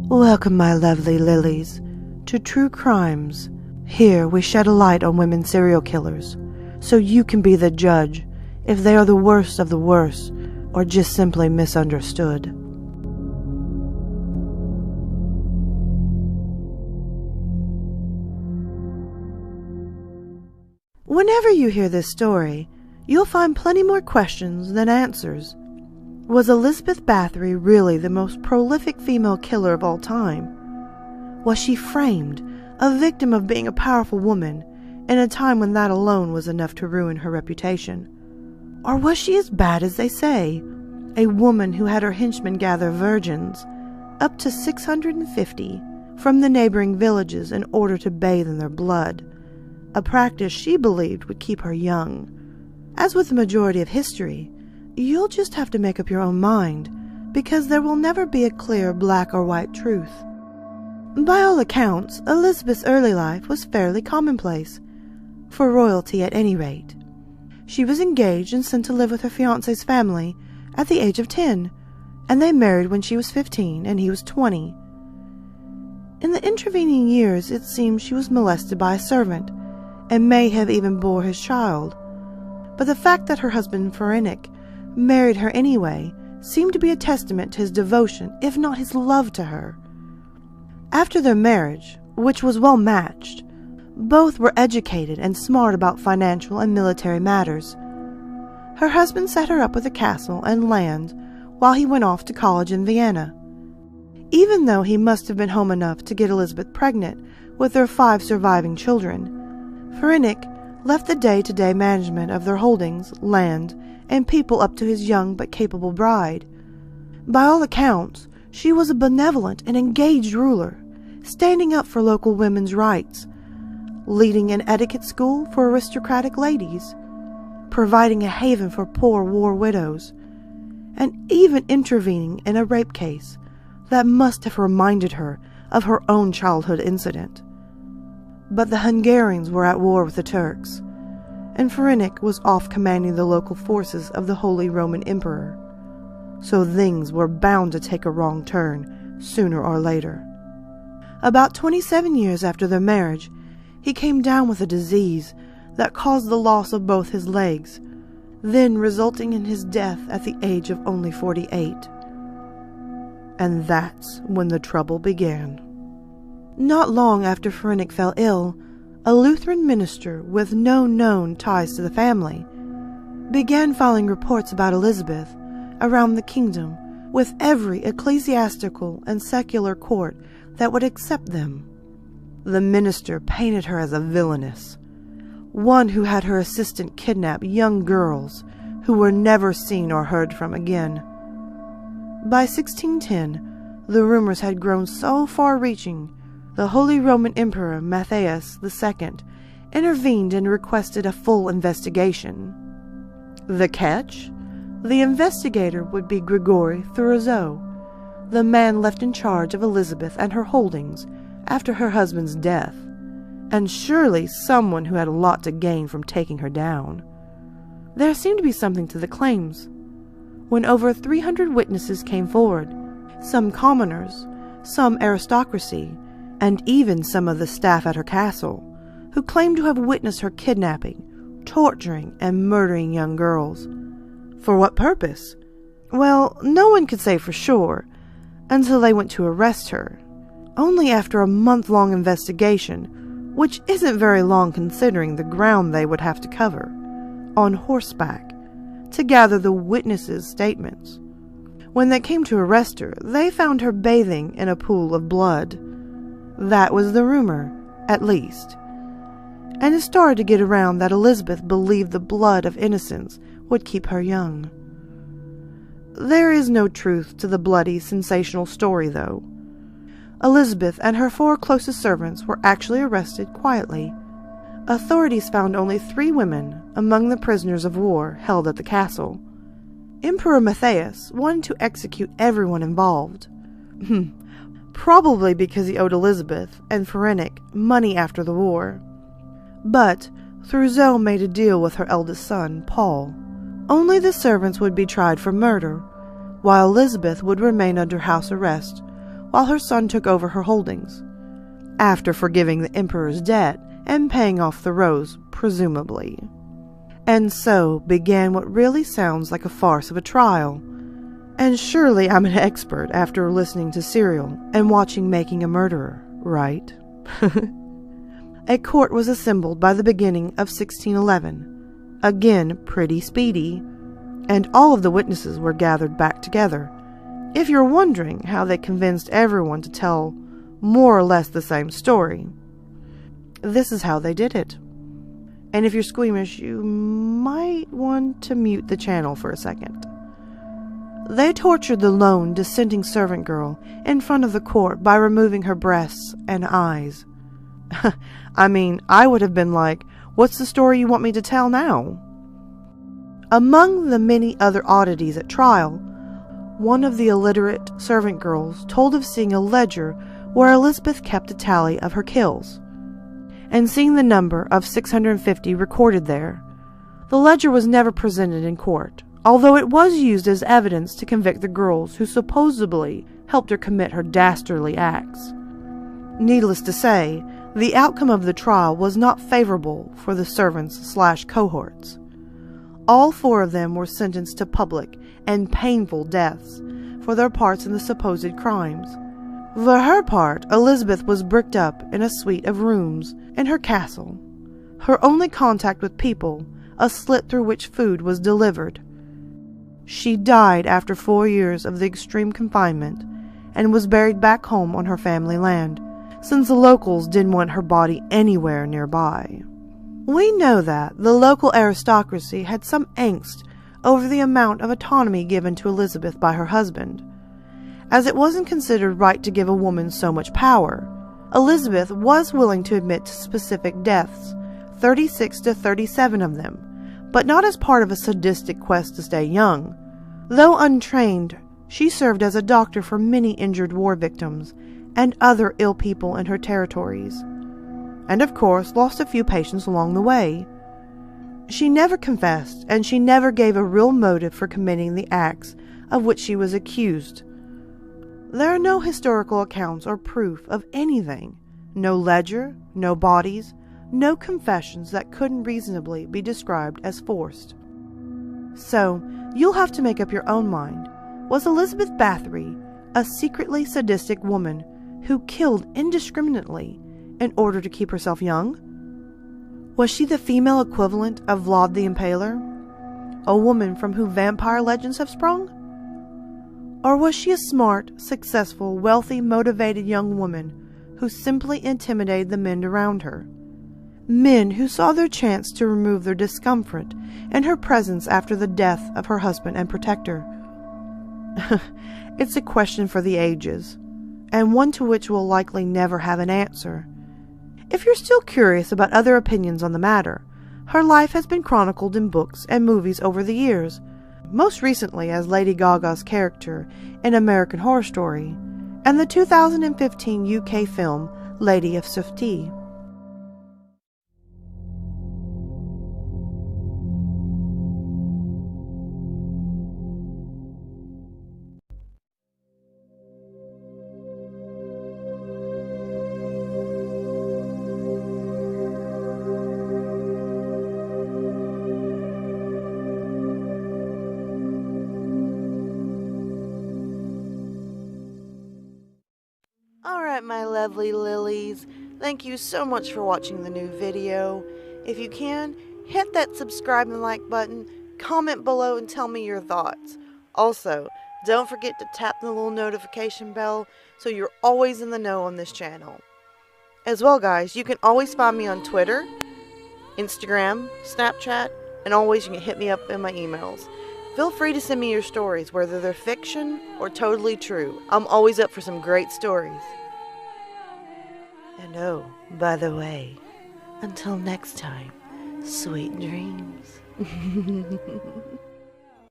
Welcome, my lovely Lilies, to True Crimes. Here we shed a light on women serial killers, so you can be the judge if they are the worst of the worst, or just simply misunderstood. Whenever you hear this story, you'll find plenty more questions than answers. Was Elizabeth Bathory really the most prolific female killer of all time? Was she framed, a victim of being a powerful woman, in a time when that alone was enough to ruin her reputation? Or was she as bad as they say, a woman who had her henchmen gather virgins, up to 650, from the neighboring villages in order to bathe in their blood, a practice she believed would keep her young? As with the majority of history, you'll just have to make up your own mind, because there will never be a clear black or white truth. By all accounts, Elizabeth's early life was fairly commonplace, for royalty at any rate. She was engaged and sent to live with her fiancé's family at the age of 10, and they married when she was 15 and he was 20. In the intervening years, it seems she was molested by a servant, and may have even bore his child. But the fact that her husband Pharenic married her anyway seemed to be a testament to his devotion, if not his love, to her. After their marriage, which was well matched, both were educated and smart about financial and military matters. Her husband set her up with a castle and land while he went off to college in Vienna. Even though he must have been home enough to get Elizabeth pregnant with their 5 surviving children, Pharenic left the day-to-day management of their holdings, land, and people up to his young but capable bride. By all accounts, she was a benevolent and engaged ruler, standing up for local women's rights, leading an etiquette school for aristocratic ladies, providing a haven for poor war widows, and even intervening in a rape case that must have reminded her of her own childhood incident. But the Hungarians were at war with the Turks, and Pharenic was off commanding the local forces of the Holy Roman Emperor, so things were bound to take a wrong turn sooner or later. About 27 years after their marriage, he came down with a disease that caused the loss of both his legs, then resulting in his death at the age of only 48. And that's when the trouble began. Not long after Pharenic fell ill, a Lutheran minister with no known ties to the family began filing reports about Elizabeth around the kingdom with every ecclesiastical and secular court that would accept them. The minister painted her as a villainess, one who had her assistant kidnap young girls who were never seen or heard from again. By 1610, the rumors had grown so far-reaching, the Holy Roman Emperor Matthias II intervened and requested a full investigation. The catch? The investigator would be Grigory Thurzot, the man left in charge of Elizabeth and her holdings after her husband's death, and surely someone who had a lot to gain from taking her down. There seemed to be something to the claims. When over 300 witnesses came forward, some commoners, some aristocracy, and even some of the staff at her castle, who claimed to have witnessed her kidnapping, torturing, and murdering young girls. For what purpose? Well, no one could say for sure, until they went to arrest her. Only after a month-long investigation, which isn't very long considering the ground they would have to cover, on horseback, to gather the witnesses' statements. When they came to arrest her, they found her bathing in a pool of blood. That was the rumor, at least. And it started to get around that Elizabeth believed the blood of innocents would keep her young. There is no truth to the bloody, sensational story, though. Elizabeth and her 4 closest servants were actually arrested quietly. Authorities found only 3 women among the prisoners of war held at the castle. Emperor Matthias wanted to execute everyone involved. Probably because he owed Elizabeth and Phorenik money after the war. But Thurzel made a deal with her eldest son, Paul. Only the servants would be tried for murder, while Elizabeth would remain under house arrest while her son took over her holdings, after forgiving the emperor's debt and paying off the rose, presumably. And so began what really sounds like a farce of a trial. And surely I'm an expert after listening to Serial and watching Making a Murderer, right? A court was assembled by the beginning of 1611, again pretty speedy, and all of the witnesses were gathered back together. If you're wondering how they convinced everyone to tell more or less the same story, this is how they did it. And if you're squeamish, you might want to mute the channel for a second. They tortured the lone, dissenting servant girl in front of the court by removing her breasts and eyes. I mean, I would have been like, what's the story you want me to tell now? Among the many other oddities at trial, one of the illiterate servant girls told of seeing a ledger where Elizabeth kept a tally of her kills, and seeing the number of 650 recorded there. The ledger was never presented in court, although it was used as evidence to convict the girls who supposedly helped her commit her dastardly acts. Needless to say, the outcome of the trial was not favorable for the servants/cohorts. All 4 of them were sentenced to public and painful deaths for their parts in the supposed crimes. For her part, Elizabeth was bricked up in a suite of rooms in her castle. Her only contact with people, a slit through which food was delivered. She died after 4 years of the extreme confinement and was buried back home on her family land, since the locals didn't want her body anywhere nearby. We know that the local aristocracy had some angst over the amount of autonomy given to Elizabeth by her husband, as it wasn't considered right to give a woman so much power. Elizabeth was willing to admit to specific deaths, 36 to 37 of them, but not as part of a sadistic quest to stay young. Though untrained, she served as a doctor for many injured war victims and other ill people in her territories, and of course lost a few patients along the way. She never confessed, and she never gave a real motive for committing the acts of which she was accused. There are no historical accounts or proof of anything, no ledger, no bodies, no confessions that couldn't reasonably be described as forced. So, you'll have to make up your own mind. Was Elizabeth Bathory a secretly sadistic woman who killed indiscriminately in order to keep herself young? Was she the female equivalent of Vlad the Impaler, a woman from whom vampire legends have sprung? Or was she a smart, successful, wealthy, motivated young woman who simply intimidated the men around her? Men who saw their chance to remove their discomfort in her presence after the death of her husband and protector. It's a question for the ages, and one to which we'll likely never have an answer. If you're still curious about other opinions on the matter, her life has been chronicled in books and movies over the years, most recently as Lady Gaga's character in American Horror Story, and the 2015 UK film Lady of Softy. Alright, my lovely lilies, thank you so much for watching the new video. If you can, hit that subscribe and like button, comment below and tell me your thoughts. Also, don't forget to tap the little notification bell so you're always in the know on this channel. As well, guys, you can always find me on Twitter, Instagram, Snapchat, and always you can hit me up in my emails. Feel free to send me your stories, whether they're fiction or totally true. I'm always up for some great stories. And oh, by the way, until next time, sweet dreams.